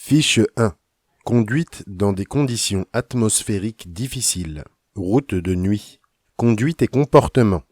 Fiche 1. Conduite dans des conditions atmosphériques difficiles. Route de nuit. Conduite et comportement.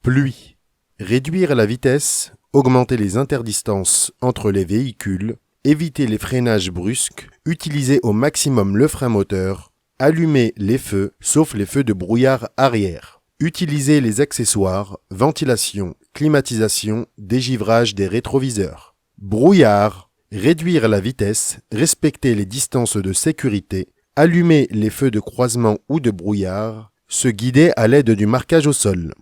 Pluie. Réduire la vitesse, augmenter les interdistances entre les véhicules, éviter les freinages brusques, utiliser au maximum le frein moteur, allumer les feux, sauf les feux de brouillard arrière. Utiliser les accessoires, ventilation, climatisation, dégivrage des rétroviseurs. Brouillard. Réduire la vitesse, respecter les distances de sécurité, allumer les feux de croisement ou de brouillard, se guider à l'aide du marquage au sol.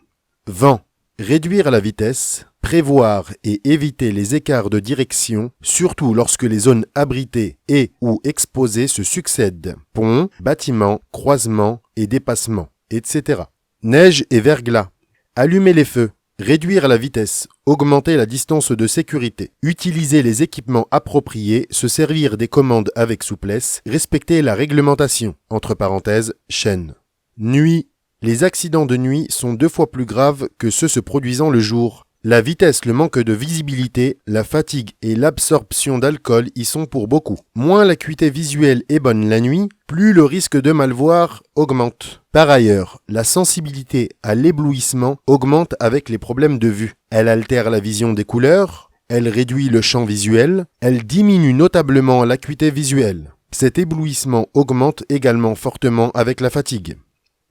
Vent. Réduire la vitesse, prévoir et éviter les écarts de direction, surtout lorsque les zones abritées et ou exposées se succèdent. Ponts, bâtiments, croisements et dépassements, etc. Neige et verglas. Allumer les feux. Réduire la vitesse, augmenter la distance de sécurité, utiliser les équipements appropriés, se servir des commandes avec souplesse, respecter la réglementation, entre parenthèses, chaîne. Nuit. Les accidents de nuit sont 2 fois plus graves que ceux se produisant le jour. La vitesse, le manque de visibilité, la fatigue et l'absorption d'alcool y sont pour beaucoup. Moins l'acuité visuelle est bonne la nuit, plus le risque de mal voir augmente. Par ailleurs, la sensibilité à l'éblouissement augmente avec les problèmes de vue. Elle altère la vision des couleurs, elle réduit le champ visuel, elle diminue notablement l'acuité visuelle. Cet éblouissement augmente également fortement avec la fatigue.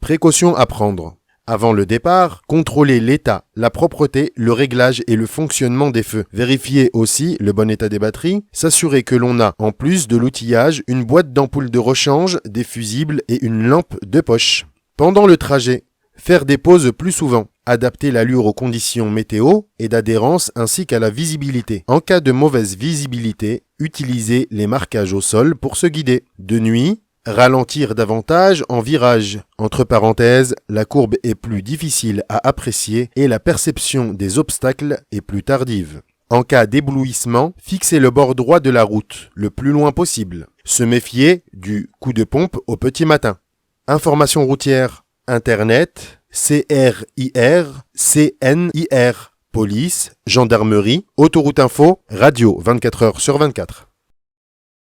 Précautions à prendre. Avant le départ, contrôlez l'état, la propreté, le réglage et le fonctionnement des feux. Vérifiez aussi le bon état des batteries, s'assurer que l'on a, en plus de l'outillage, une boîte d'ampoules de rechange, des fusibles et une lampe de poche. Pendant le trajet, faire des pauses plus souvent, adapter l'allure aux conditions météo et d'adhérence ainsi qu'à la visibilité. En cas de mauvaise visibilité, utilisez les marquages au sol pour se guider. De nuit, ralentir davantage en virage. Entre parenthèses, la courbe est plus difficile à apprécier et la perception des obstacles est plus tardive. En cas d'éblouissement, fixez le bord droit de la route, le plus loin possible. Se méfier du coup de pompe au petit matin. Information routière, Internet, CRIR, CNIR, police, gendarmerie, autoroute info, radio 24h sur 24.